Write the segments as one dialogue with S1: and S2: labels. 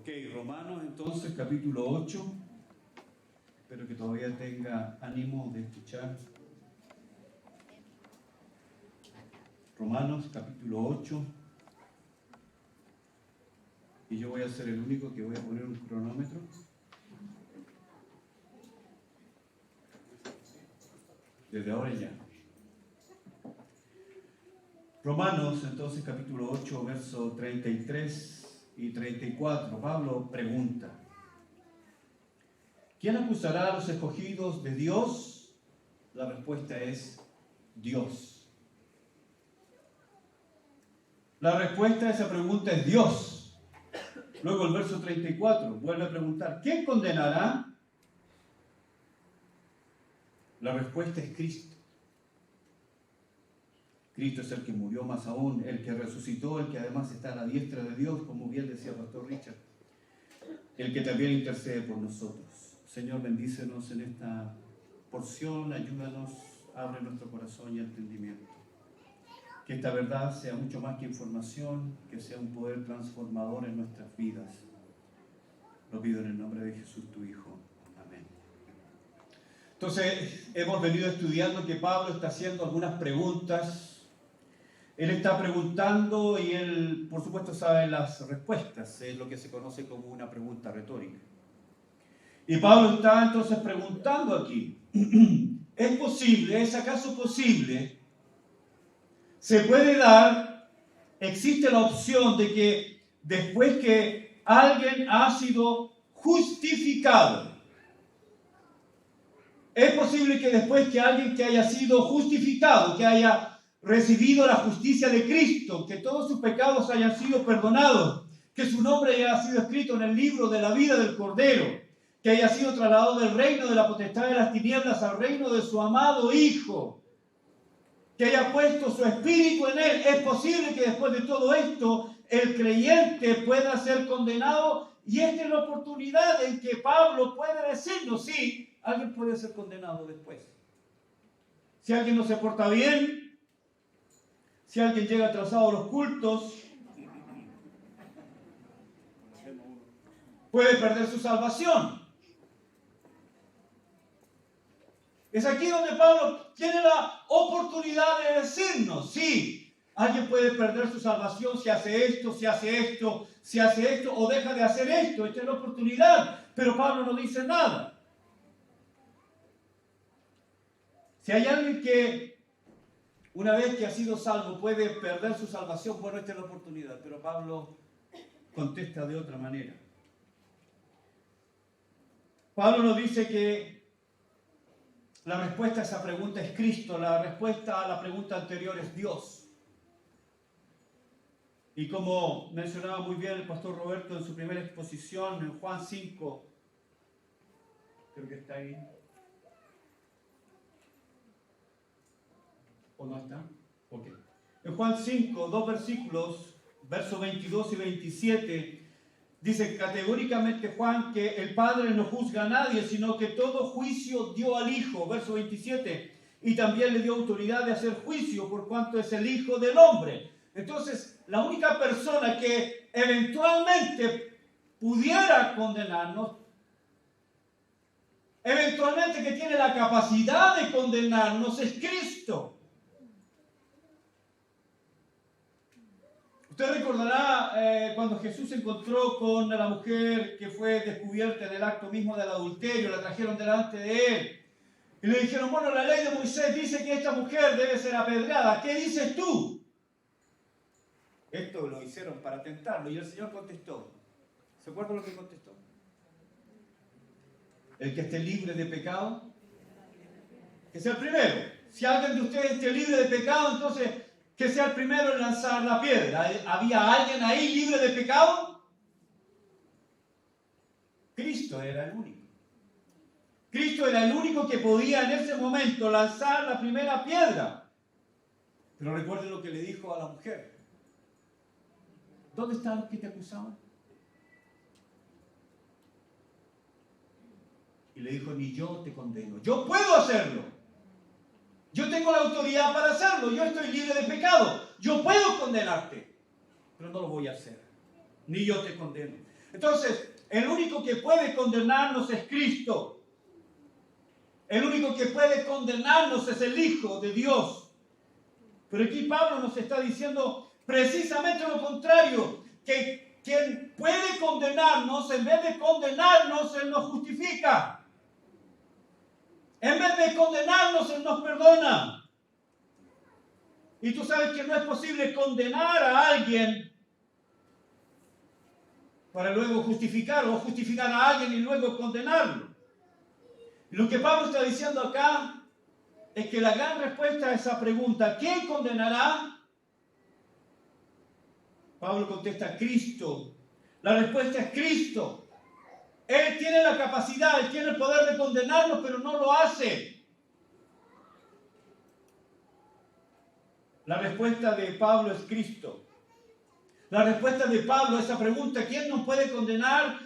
S1: Ok, Romanos entonces, capítulo 8. Espero que todavía tenga ánimo de escuchar. Romanos, capítulo 8. Y yo voy a ser el único que voy a poner un cronómetro. Desde ahora ya. Romanos, entonces, capítulo 8, verso 33 y 34. Pablo pregunta: ¿quién acusará a los escogidos de Dios? La respuesta es Dios. La respuesta a esa pregunta es Dios. Luego el verso 34 vuelve a preguntar: ¿quién condenará? La respuesta es Cristo. Cristo es el que murió, más aún, el que resucitó, el que además está a la diestra de Dios, como bien decía Pastor Richard, el que también intercede por nosotros. Señor, bendícenos en esta porción, ayúdanos, abre nuestro corazón y entendimiento. Que esta verdad sea mucho más que información, que sea un poder transformador en nuestras vidas. Lo pido en el nombre de Jesús, tu Hijo. Amén. Entonces, hemos venido estudiando que Pablo está haciendo algunas preguntas. Él está preguntando y él, por supuesto, sabe las respuestas. Es lo que se conoce como una pregunta retórica. Y Pablo está entonces preguntando aquí: ¿es posible, es acaso posible, se puede dar, existe la opción de que después que alguien ha sido justificado, es posible que después que alguien que haya sido justificado, que haya recibido la justicia de Cristo, que todos sus pecados hayan sido perdonados, que su nombre haya sido escrito en el libro de la vida del Cordero, que haya sido trasladado del reino de la potestad de las tinieblas al reino de su amado Hijo, que haya puesto su espíritu en él? Es posible que después de todo esto el creyente pueda ser condenado, y esta es la oportunidad en que Pablo puede decirnos: sí, alguien puede ser condenado después. Si alguien no se porta bien, si alguien llega atrasado a los cultos, puede perder su salvación. Es aquí donde Pablo tiene la oportunidad de decirnos: sí, alguien puede perder su salvación si hace esto, si hace esto, si hace esto o deja de hacer esto. Esta es la oportunidad, pero Pablo no dice nada. Si hay alguien que una vez que ha sido salvo puede perder su salvación, bueno, esta es la oportunidad, pero Pablo contesta de otra manera. Pablo nos dice que la respuesta a esa pregunta es Cristo, la respuesta a la pregunta anterior es Dios. Y como mencionaba muy bien el pastor Roberto en su primera exposición, en Juan 5, creo que está ahí, ¿o no está? Ok. En Juan 5, dos versículos, versos 22 y 27, dice categóricamente Juan que el Padre no juzga a nadie, sino que todo juicio dio al Hijo. Verso 27, y también le dio autoridad de hacer juicio por cuanto es el Hijo del Hombre. Entonces, la única persona que eventualmente pudiera condenarnos, eventualmente que tiene la capacidad de condenarnos, es Cristo. Usted recordará cuando Jesús se encontró con la mujer que fue descubierta en el acto mismo del adulterio, la trajeron delante de él. Y le dijeron: bueno, la ley de Moisés dice que esta mujer debe ser apedreada. ¿Qué dices tú? Esto lo hicieron para tentarlo. Y el Señor contestó. ¿Se acuerdan lo que contestó? El que esté libre de pecado, que sea el primero. Si alguien de ustedes esté libre de pecado, entonces que sea el primero en lanzar la piedra. ¿Había alguien ahí libre de pecado? Cristo era el único. Cristo era el único que podía en ese momento lanzar la primera piedra. Pero recuerden lo que le dijo a la mujer: ¿dónde están los que te acusaban? Y le dijo: ni yo te condeno. Yo puedo hacerlo. Yo tengo la autoridad para hacerlo. Yo estoy libre de pecado. Yo puedo condenarte, pero no lo voy a hacer. Ni yo te condeno. Entonces, el único que puede condenarnos es Cristo. El único que puede condenarnos es el Hijo de Dios. Pero aquí Pablo nos está diciendo precisamente lo contrario, que quien puede condenarnos, en vez de condenarnos, Él nos justifica. En vez de condenarnos, Él nos perdona. Y tú sabes que no es posible condenar a alguien para luego justificar, o justificar a alguien y luego condenarlo. Y lo que Pablo está diciendo acá es que la gran respuesta a esa pregunta, ¿quién condenará? Pablo contesta, Cristo. La respuesta es Cristo. Él tiene la capacidad, Él tiene el poder de condenarnos, pero no lo hace. La respuesta de Pablo es Cristo. La respuesta de Pablo a esa pregunta, ¿quién nos puede condenar?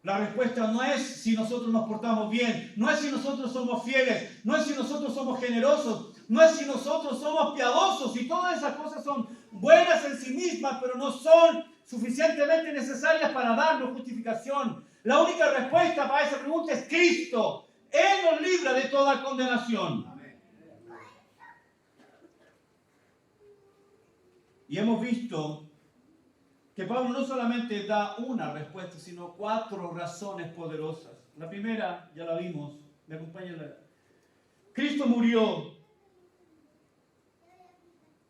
S1: La respuesta no es si nosotros nos portamos bien, no es si nosotros somos fieles, no es si nosotros somos generosos, no es si nosotros somos piadosos, y todas esas cosas son buenas en sí mismas, pero no son suficientemente necesarias para darnos justificación. La única respuesta para esa pregunta es Cristo. Él nos libra de toda condenación. Y hemos visto que Pablo no solamente da una respuesta, sino 4 razones poderosas. La primera, ya la vimos, me acompaña. Cristo murió.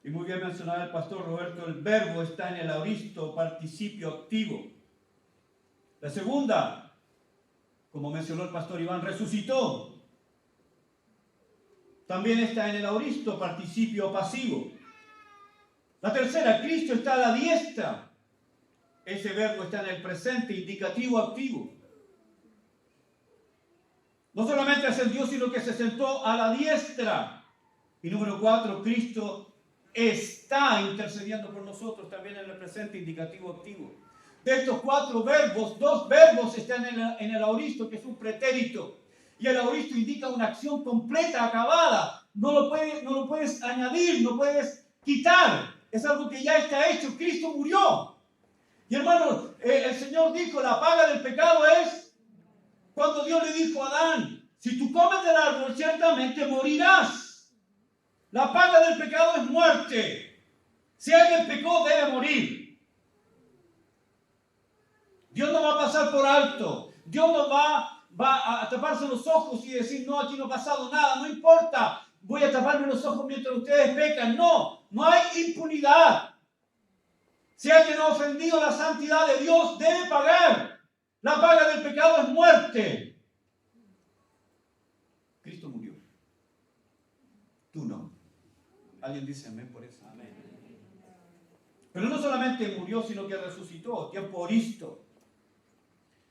S1: Y muy bien mencionaba el pastor Roberto, el verbo está en el aoristo, participio activo. La segunda, como mencionó el pastor Iván, resucitó. También está en el aoristo, participio pasivo. La tercera, Cristo está a la diestra. Ese verbo está en el presente, indicativo activo. No solamente ascendió, sino que se sentó a la diestra. Y número 4, Cristo está intercediendo por nosotros también en el presente, indicativo activo. De estos 4 verbos, 2 verbos están en el aoristo, que es un pretérito. Y el aoristo indica una acción completa, acabada. No lo puedes añadir, no puedes quitar. Es algo que ya está hecho. Cristo murió. Y hermanos, el Señor dijo, la paga del pecado es cuando Dios le dijo a Adán, si tú comes del árbol, ciertamente morirás. La paga del pecado es muerte. Si alguien pecó, debe morir. Dios no va a pasar por alto. Dios no va a taparse los ojos y decir, no, aquí no ha pasado nada, no importa. Voy a taparme los ojos mientras ustedes pecan. No, no hay impunidad. Si alguien ha ofendido la santidad de Dios, debe pagar. La paga del pecado es muerte. Cristo murió. Tú no. ¿Alguien dice amén por eso? Amén. Pero no solamente murió, sino que resucitó, tiempo oristo.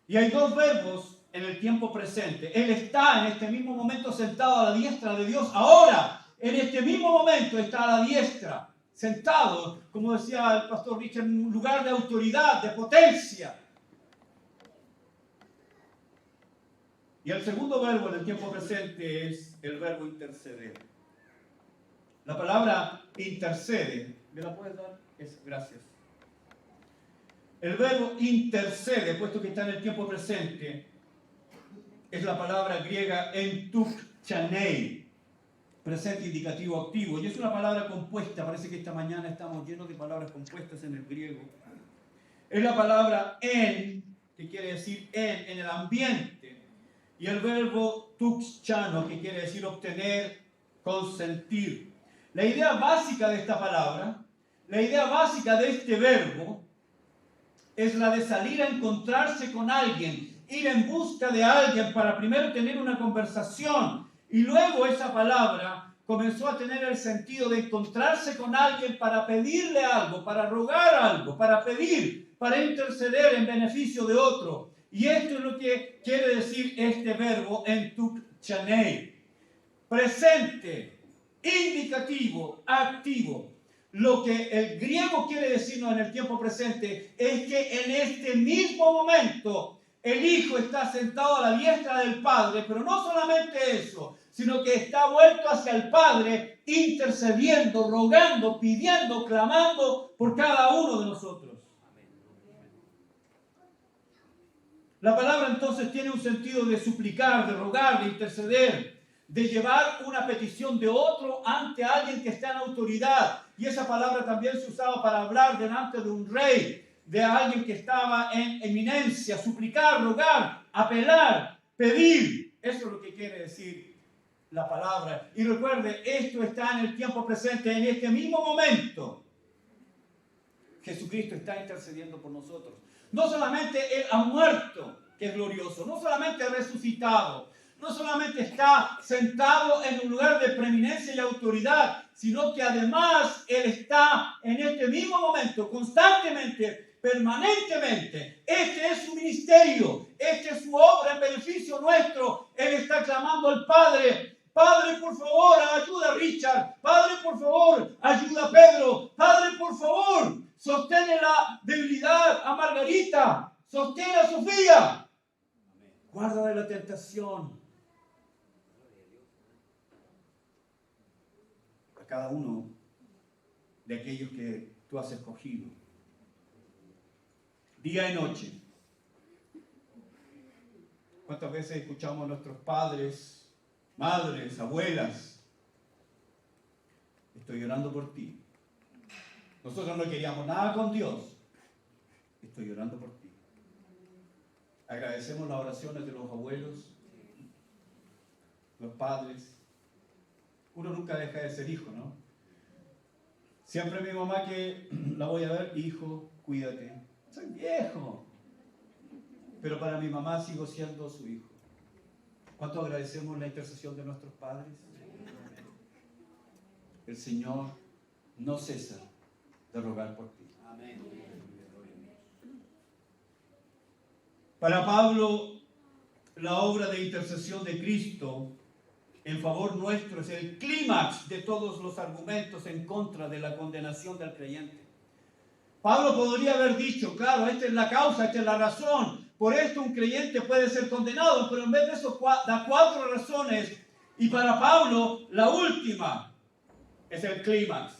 S1: Y hay 2 verbos en el tiempo presente. Él está en este mismo momento sentado a la diestra de Dios. Ahora, en este mismo momento está a la diestra. Sentado, como decía el pastor Richard, en un lugar de autoridad, de potencia. Y el segundo verbo en el tiempo presente es el verbo interceder. La palabra intercede, ¿me la puedes dar? Gracias. El verbo intercede, puesto que está en el tiempo presente, es la palabra griega entukchanei. Presente, indicativo, activo. Y es una palabra compuesta. Parece que esta mañana estamos llenos de palabras compuestas en el griego. Es la palabra en, que quiere decir en el ambiente. Y el verbo tuxchano, que quiere decir obtener, consentir. La idea básica de esta palabra, la idea básica de este verbo, es la de salir a encontrarse con alguien, ir en busca de alguien para primero tener una conversación. Y luego esa palabra comenzó a tener el sentido de encontrarse con alguien para pedirle algo, para rogar algo, para pedir, para interceder en beneficio de otro. Y esto es lo que quiere decir este verbo entukchanei. Presente, indicativo, activo. Lo que el griego quiere decirnos en el tiempo presente es que en este mismo momento el Hijo está sentado a la diestra del Padre, pero no solamente eso, sino que está vuelto hacia el Padre, intercediendo, rogando, pidiendo, clamando por cada uno de nosotros. La palabra entonces tiene un sentido de suplicar, de rogar, de interceder, de llevar una petición de otro ante alguien que está en autoridad. Y esa palabra también se usaba para hablar delante de un rey, de alguien que estaba en eminencia, suplicar, rogar, apelar, pedir. Eso es lo que quiere decir la palabra. Y recuerde, esto está en el tiempo presente, en este mismo momento. Jesucristo está intercediendo por nosotros. No solamente Él ha muerto, que es glorioso, no solamente ha resucitado, no solamente está sentado en un lugar de preeminencia y autoridad, sino que además Él está en este mismo momento, constantemente, permanentemente. Este es su ministerio, esta es su obra en beneficio nuestro. Él está clamando al Padre. Padre, por favor, ayuda a Richard. Padre, por favor, ayuda a Pedro. Padre, por favor, sostén la debilidad a Margarita. Sostén a Sofía. Guarda de la tentación. A cada uno de aquellos que tú has escogido. Día y noche. ¿Cuántas veces escuchamos a nuestros padres, madres, abuelas? Estoy orando por ti. Nosotros no queríamos nada con Dios. Estoy orando por ti. Agradecemos las oraciones de los abuelos, los padres. Uno nunca deja de ser hijo, ¿no? Siempre mi mamá que la voy a ver, hijo, cuídate. Soy viejo. Pero para mi mamá sigo siendo su hijo. ¿Cuánto agradecemos la intercesión de nuestros padres? El Señor no cesa de rogar por ti. Amén. Para Pablo, la obra de intercesión de Cristo en favor nuestro es el clímax de todos los argumentos en contra de la condenación del creyente. Pablo podría haber dicho, claro, esta es la causa, esta es la razón, por esto un creyente puede ser condenado, pero en vez de eso da 4 razones, y para Pablo la última es el clímax.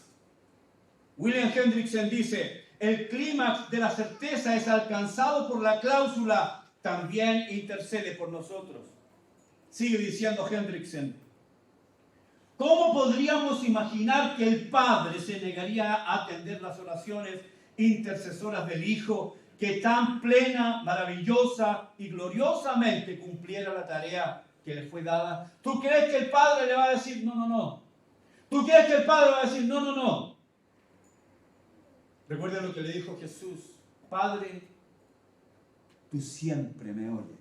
S1: William Hendrickson dice, el clímax de la certeza es alcanzado por la cláusula, también intercede por nosotros. Sigue diciendo Hendrickson, ¿cómo podríamos imaginar que el Padre se negaría a atender las oraciones intercesoras del Hijo, que tan plena, maravillosa y gloriosamente cumpliera la tarea que le fue dada? ¿Tú crees que el Padre le va a decir no, no, no? ¿Tú crees que el Padre va a decir no, no, no? Recuerda lo que le dijo Jesús: Padre, tú siempre me oyes.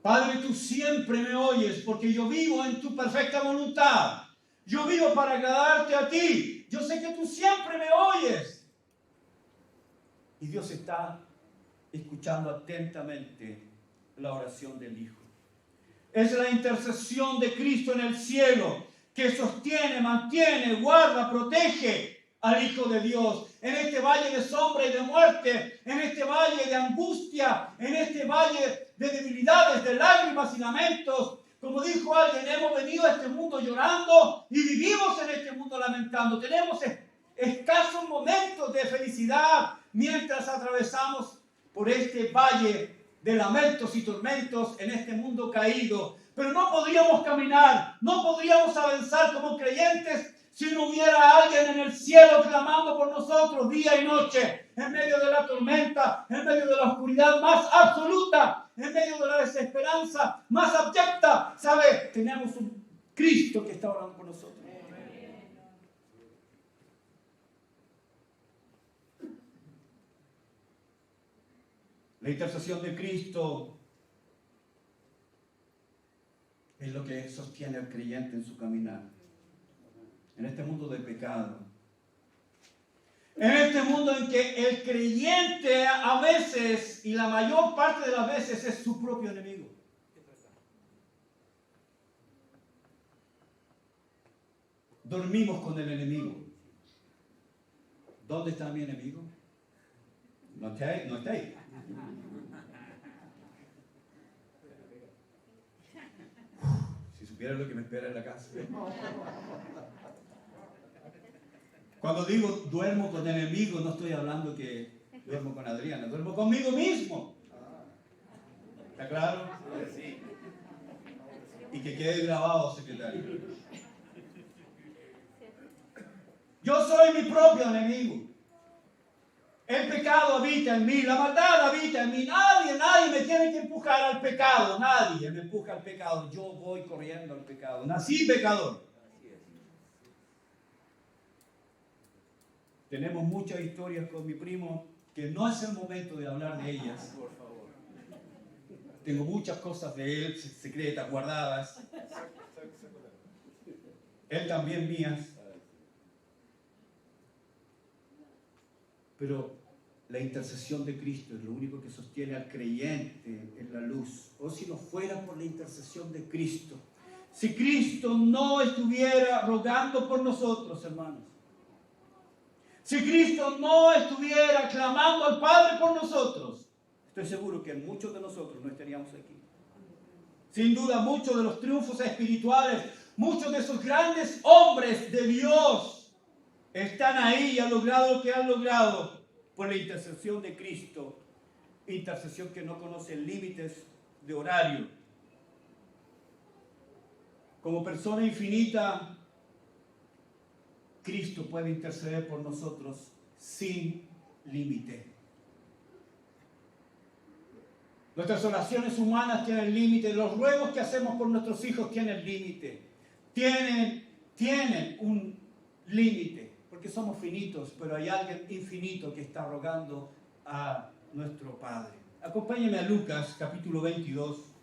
S1: Padre, tú siempre me oyes porque yo vivo en tu perfecta voluntad. Yo vivo para agradarte a ti. Yo sé que tú siempre me oyes. Y Dios está escuchando atentamente la oración del Hijo. Es la intercesión de Cristo en el cielo que sostiene, mantiene, guarda, protege al Hijo de Dios en este valle de sombra y de muerte, en este valle de angustia, en este valle de debilidades, de lágrimas y lamentos. Como dijo alguien, hemos venido a este mundo llorando y vivimos en este mundo lamentando. Tenemos escasos momentos de felicidad mientras atravesamos por este valle de lamentos y tormentos en este mundo caído. Pero no podríamos caminar, no podríamos avanzar como creyentes si no hubiera alguien en el cielo clamando por nosotros día y noche, en medio de la tormenta, en medio de la oscuridad más absoluta, en medio de la desesperanza más abyecta. ¿Sabe? Tenemos un Cristo que está orando por nosotros. La intercesión de Cristo es lo que sostiene al creyente en su caminar. En este mundo de pecado. En este mundo en que el creyente a veces, y la mayor parte de las veces, es su propio enemigo. Dormimos con el enemigo. ¿Dónde está mi enemigo? No está ahí, no está ahí. Si supieran lo que me espera en la casa. Cuando digo duermo con el enemigo, no estoy hablando que duermo con Adriana, duermo conmigo mismo. ¿Está claro? Sí. Y que quede grabado, secretario. Yo soy mi propio enemigo. El pecado habita en mí, la maldad habita en mí. Nadie me tiene que empujar al pecado. Nadie me empuja al pecado. Yo voy corriendo al pecado. Nací pecador. Tenemos muchas historias con mi primo que no es el momento de hablar de ellas. Por favor. Tengo muchas cosas de él secretas, guardadas. Él también mías. Pero la intercesión de Cristo es lo único que sostiene al creyente en la luz. O si no fuera por la intercesión de Cristo. Si Cristo no estuviera rogando por nosotros, hermanos. Si Cristo no estuviera clamando al Padre por nosotros, estoy seguro que muchos de nosotros no estaríamos aquí. Sin duda, muchos de los triunfos espirituales, muchos de esos grandes hombres de Dios están ahí y han logrado lo que han logrado por la intercesión de Cristo, intercesión que no conoce límites de horario. Como persona infinita, Cristo puede interceder por nosotros sin límite. Nuestras oraciones humanas tienen límite, los ruegos que hacemos por nuestros hijos tienen límite. Tienen un límite, porque somos finitos, pero hay alguien infinito que está rogando a nuestro Padre. Acompáñenme a Lucas, capítulo 22.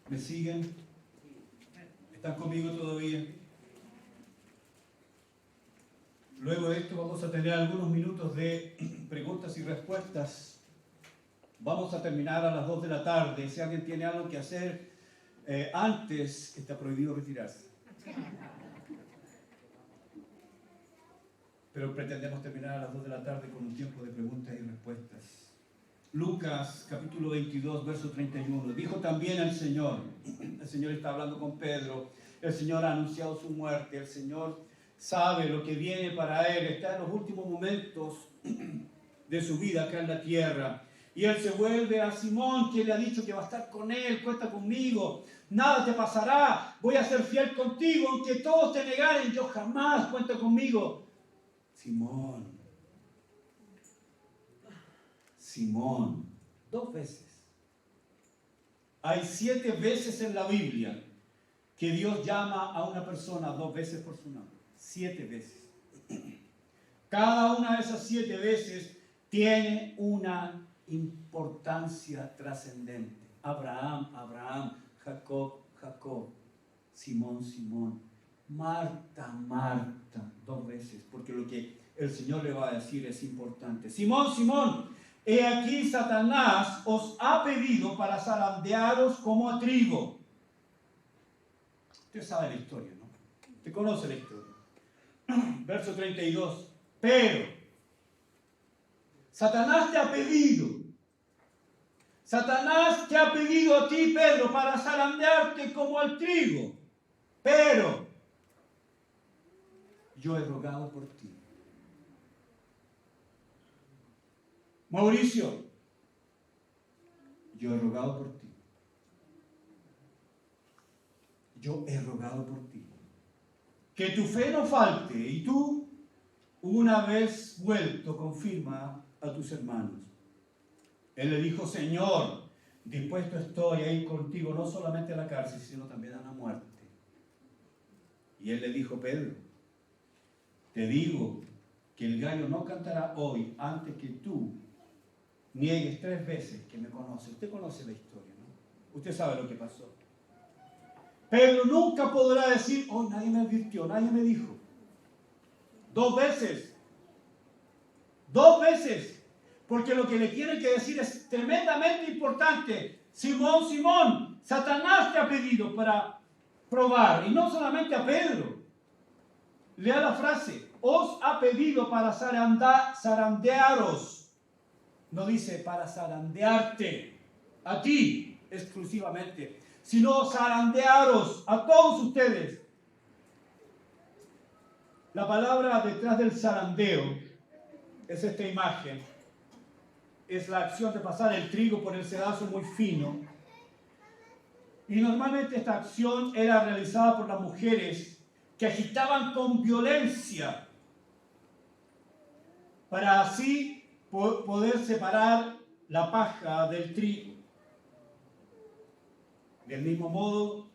S1: ¿Me siguen? ¿Están conmigo todavía? Luego de esto vamos a tener algunos minutos de preguntas y respuestas. Vamos a terminar a las 2 de la tarde. Si alguien tiene algo que hacer antes, está prohibido retirarse. Pero pretendemos terminar a las 2 de la tarde con un tiempo de preguntas y respuestas. Lucas, capítulo 22, verso 31. Dijo también el Señor está hablando con Pedro, el Señor ha anunciado su muerte, el Señor sabe lo que viene para él, está en los últimos momentos de su vida acá en la tierra. Y él se vuelve a Simón, que le ha dicho que va a estar con él, cuenta conmigo, nada te pasará, voy a ser fiel contigo, aunque todos te negaren, yo jamás, cuenta conmigo. Simón, 2 veces. Hay 7 veces en la Biblia que Dios llama a una persona 2 veces por su nombre. 7 veces. Cada una de esas 7 veces tiene una importancia trascendente. Abraham, Jacob, Simón, Marta, 2 veces, porque lo que el Señor le va a decir es importante. Simón, he aquí Satanás os ha pedido para zarandearos como a trigo. Usted sabe la historia, ¿no? Usted conoce la historia. Verso 32. Pero Satanás te ha pedido a ti, Pedro, para zarandearte como al trigo. Pero yo he rogado por ti. Mauricio, yo he rogado por ti. Yo he rogado por ti. Que tu fe no falte y tú, una vez vuelto, confirma a tus hermanos. Él le dijo, Señor, dispuesto estoy a ir contigo no solamente a la cárcel, sino también a la muerte. Y él le dijo, Pedro, te digo que el gallo no cantará hoy antes que tú niegues 3 veces que me conoce. Usted conoce la historia, ¿no? Usted sabe lo que pasó. Pedro nunca podrá decir, oh, nadie me advirtió, nadie me dijo. 2 veces. 2 veces. Porque lo que le tiene que decir es tremendamente importante. Simón, Satanás te ha pedido para probar. Y no solamente a Pedro. Lea la frase. Os ha pedido para zarandearos. No dice para zarandearte. A ti exclusivamente. sino zarandearos a todos ustedes. La palabra detrás del zarandeo es esta imagen. Es la acción de pasar el trigo por el cedazo muy fino. Y normalmente esta acción era realizada por las mujeres que agitaban con violencia para así poder separar la paja del trigo. Del mismo modo,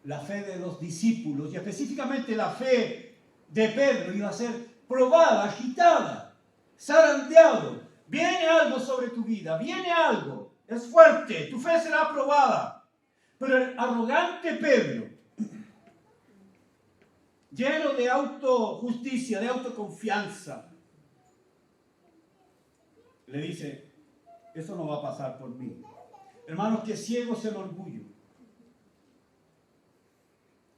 S1: la fe de los discípulos, y específicamente la fe de Pedro, iba a ser probada, agitada, zarandeado. Viene algo sobre tu vida, viene algo, es fuerte, tu fe será probada. Pero el arrogante Pedro, lleno de autojusticia, de autoconfianza, le dice, eso no va a pasar por mí. Hermanos, qué ciego es el orgullo.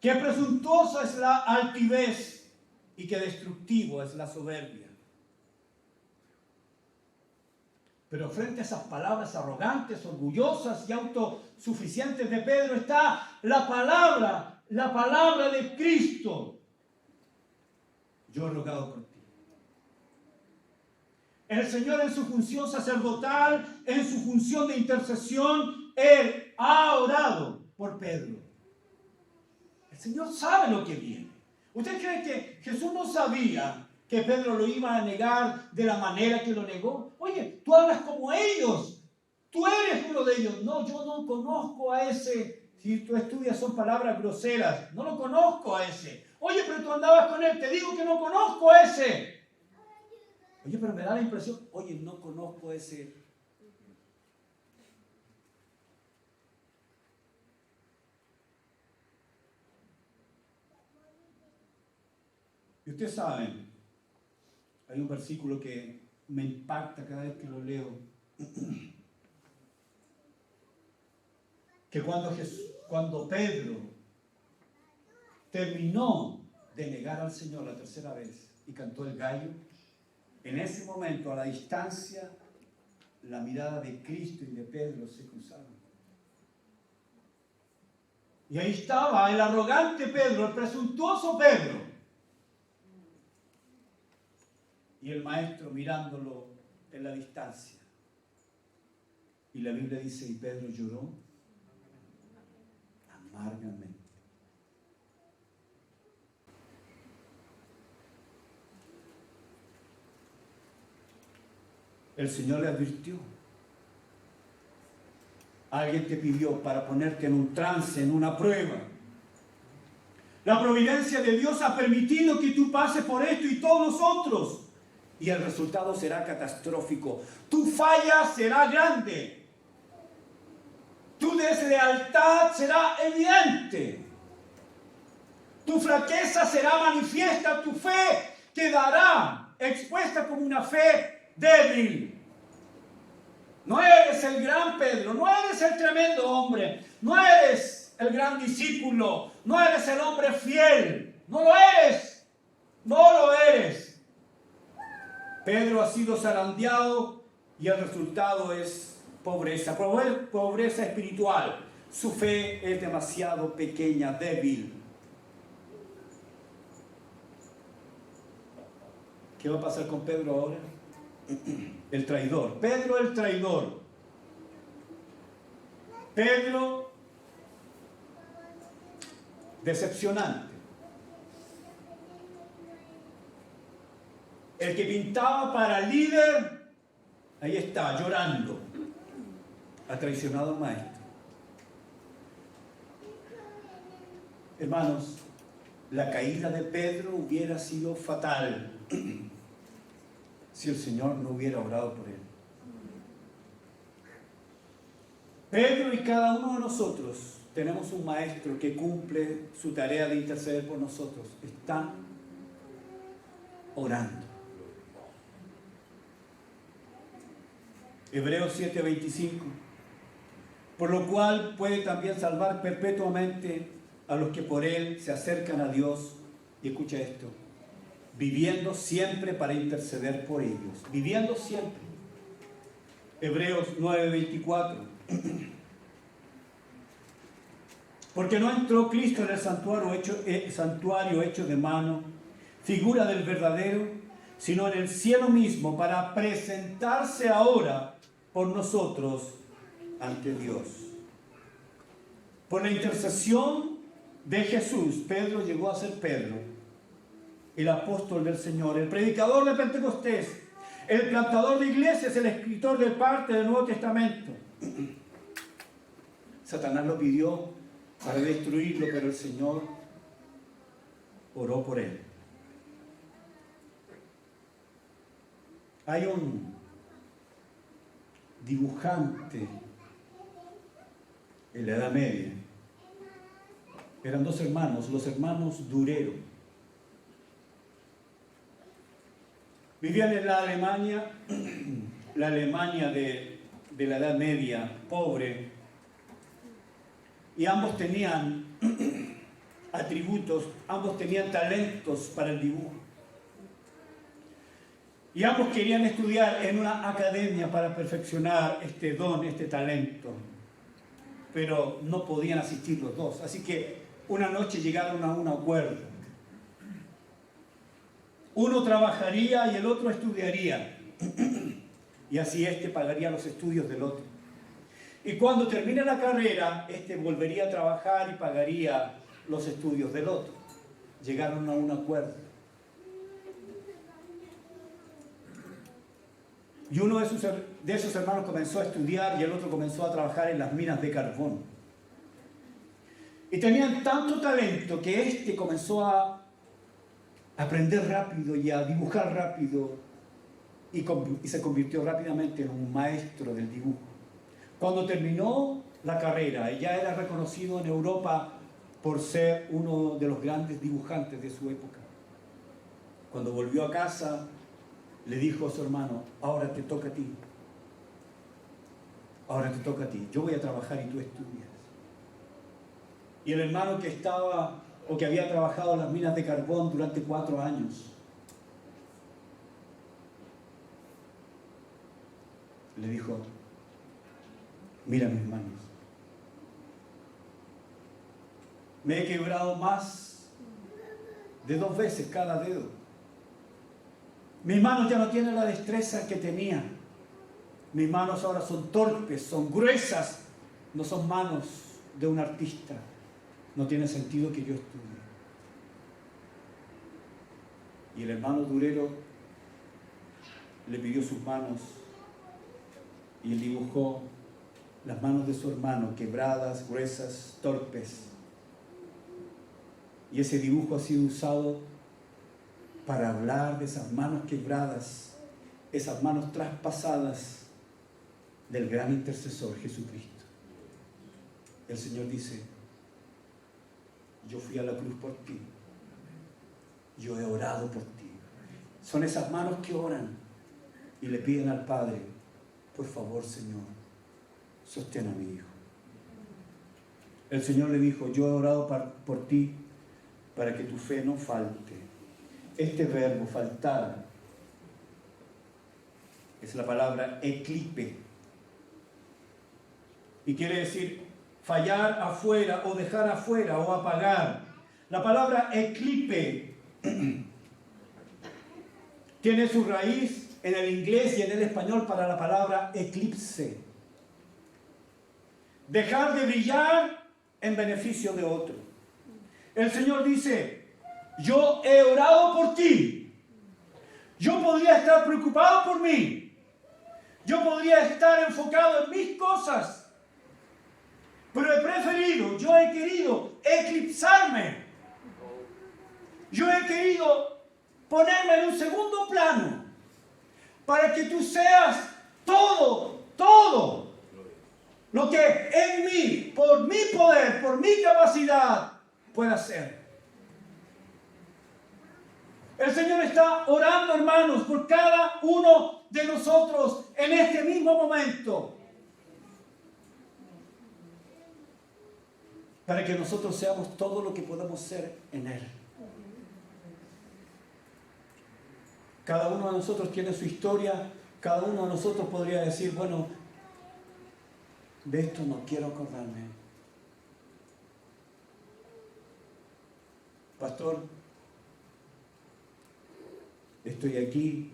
S1: Qué presuntuosa es la altivez y qué destructivo es la soberbia. Pero frente a esas palabras arrogantes, orgullosas y autosuficientes de Pedro está la palabra de Cristo. Yo he rogado por ti. El Señor en su función sacerdotal, en su función de intercesión, Él ha orado por Pedro. El Señor sabe lo que viene. ¿Usted cree que Jesús no sabía que Pedro lo iba a negar de la manera que lo negó? Oye, tú hablas como ellos. Tú eres uno de ellos. No, yo no conozco a ese. Si tú estudias son palabras groseras. No lo conozco a ese. Oye, pero tú andabas con él. Te digo que no conozco a ese. Oye, pero me da la impresión. Oye, no conozco a ese. Y ustedes saben, hay un versículo que me impacta cada vez que lo leo. Que cuando Pedro terminó de negar al Señor la tercera vez y cantó el gallo, en ese momento, a la distancia, la mirada de Cristo y de Pedro se cruzaron. Y ahí estaba el arrogante Pedro, el presuntuoso Pedro. Y el maestro mirándolo en la distancia. Y la Biblia dice, y Pedro lloró amargamente. El Señor le advirtió. Alguien te pidió para ponerte en un trance, en una prueba. La providencia de Dios ha permitido que tú pases por esto y todos nosotros. Y el resultado será catastrófico. Tu falla será grande. Tu deslealtad será evidente. Tu flaqueza será manifiesta. Tu fe quedará expuesta como una fe débil. No eres el gran Pedro, no eres el tremendo hombre, no eres el gran discípulo, no eres el hombre fiel, no lo eres, no lo eres. Pedro ha sido zarandeado y el resultado es pobreza, pobreza espiritual. Su fe es demasiado pequeña, débil. ¿Qué va a pasar con Pedro ahora? El traidor. Pedro el traidor. Pedro decepcionante. El que pintaba para líder, ahí está, llorando. Ha traicionado al maestro. Hermanos, la caída de Pedro hubiera sido fatal si el Señor no hubiera orado por él. Pedro y cada uno de nosotros tenemos un maestro que cumple su tarea de interceder por nosotros. Está orando. Hebreos 7:25. Por lo cual puede también salvar perpetuamente a los que por él se acercan a Dios. Y escucha esto. Viviendo siempre para interceder por ellos. Viviendo siempre. Hebreos 9:24. Porque no entró Cristo en el santuario hecho de mano, figura del verdadero, sino en el cielo mismo, para presentarse ahora por nosotros ante Dios. Por la intercesión de Jesús, Pedro llegó a ser Pedro, el apóstol del Señor, el predicador de Pentecostés, el plantador de iglesias, el escritor de parte del Nuevo Testamento. Satanás lo pidió para destruirlo, pero el Señor oró por él. Hay un dibujante en la Edad Media. Eran dos hermanos, los hermanos Durero. Vivían en la Alemania de la Edad Media, pobre, y ambos tenían atributos, ambos tenían talentos para el dibujo. Y ambos querían estudiar en una academia para perfeccionar este don, este talento. Pero no podían asistir los dos. Así que una noche llegaron a un acuerdo. Uno trabajaría y el otro estudiaría. Y así este pagaría los estudios del otro. Y cuando termine la carrera, este volvería a trabajar y pagaría los estudios del otro. Llegaron a un acuerdo. Y uno de esos hermanos comenzó a estudiar y el otro comenzó a trabajar en las minas de carbón. Y tenían tanto talento que este comenzó a aprender rápido y a dibujar rápido y se convirtió rápidamente en un maestro del dibujo. Cuando terminó la carrera, ya era reconocido en Europa por ser uno de los grandes dibujantes de su época. Cuando volvió a casa, le dijo a su hermano: ahora te toca a ti. Ahora te toca a ti. Yo voy a trabajar y tú estudias. Y el hermano que había trabajado en las minas de carbón durante 4 años, le dijo: mira mis manos. Me he quebrado más de 2 veces cada dedo. Mis manos ya no tienen la destreza que tenía. Mis manos ahora son torpes, son gruesas. No son manos de un artista. No tiene sentido que yo estudie. Y el hermano Durero le pidió sus manos y él dibujó las manos de su hermano, quebradas, gruesas, torpes. Y ese dibujo ha sido usado para hablar de esas manos quebradas, esas manos traspasadas del gran intercesor Jesucristo. El Señor dice: yo fui a la cruz por ti, yo he orado por ti. Son esas manos que oran y le piden al Padre: por favor, Señor, sostén a mi hijo. El Señor le dijo: yo he orado por ti para que tu fe no falte. Este verbo, faltar, es la palabra eclipe. Y quiere decir fallar afuera, o dejar afuera, o apagar. La palabra eclipe tiene su raíz en el inglés y en el español para la palabra eclipse. Dejar de brillar en beneficio de otro. El Señor dice: yo he orado por ti. Yo podría estar preocupado por mí. Yo podría estar enfocado en mis cosas. Pero he preferido, yo he querido eclipsarme. Yo he querido ponerme en un segundo plano para que tú seas todo lo que en mí, por mi poder, por mi capacidad, pueda ser. El Señor está orando, hermanos, por cada uno de nosotros en este mismo momento, para que nosotros seamos todo lo que podemos ser en Él. Cada uno de nosotros tiene su historia. Cada uno de nosotros podría decir: bueno, de esto no quiero acordarme. pastor, estoy aquí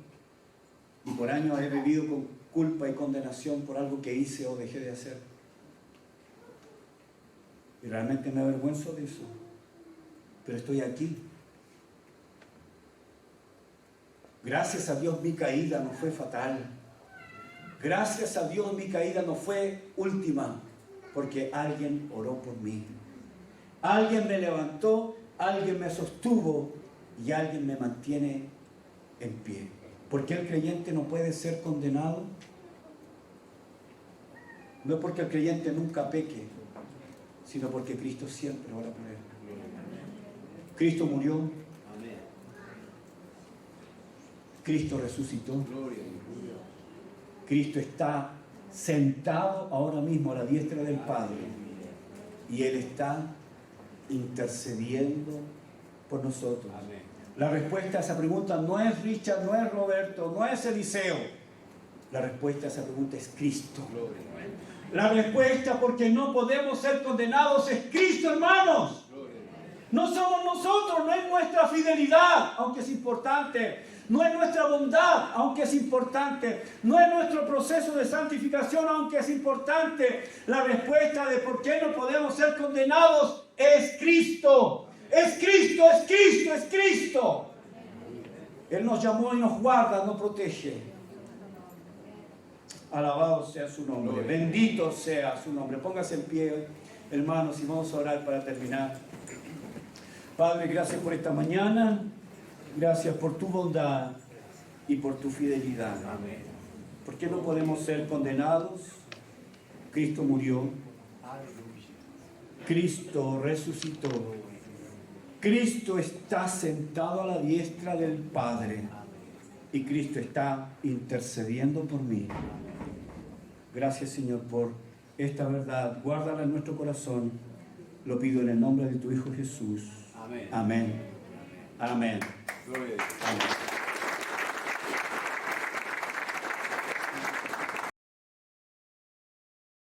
S1: y por años he vivido con culpa y condenación por algo que hice o dejé de hacer. Y realmente me avergüenzo de eso. Pero estoy aquí. Gracias a Dios mi caída no fue fatal. Gracias a Dios mi caída no fue última, porque alguien oró por mí. Alguien me levantó, alguien me sostuvo y alguien me mantiene en pie. ¿Por qué el creyente no puede ser condenado? No es porque el creyente nunca peque, sino porque Cristo siempre ora por él. Cristo murió. Cristo resucitó. Cristo está sentado ahora mismo a la diestra del Padre y Él está intercediendo por nosotros. La respuesta a esa pregunta no es Richard, no es Roberto, no es Eliseo. La respuesta a esa pregunta es Cristo. La respuesta, porque no podemos ser condenados, es Cristo, hermanos. No somos nosotros, no es nuestra fidelidad, aunque es importante. No es nuestra bondad, aunque es importante. No es nuestro proceso de santificación, aunque es importante. La respuesta de por qué no podemos ser condenados es Cristo. Es Cristo, es Cristo, es Cristo. Él nos llamó y nos guarda, nos protege. Alabado sea su nombre. Bendito sea su nombre. Póngase en pie, hermanos, y vamos a orar para terminar. Padre, gracias por esta mañana. Gracias por tu bondad y por tu fidelidad. ¿Por qué no podemos ser condenados? Cristo murió. Cristo resucitó. Cristo está sentado a la diestra del Padre. Y Cristo está intercediendo por mí. Gracias, Señor, por esta verdad. Guárdala en nuestro corazón. Lo pido en el nombre de tu Hijo Jesús. Amén. Amén. Amén. Amén.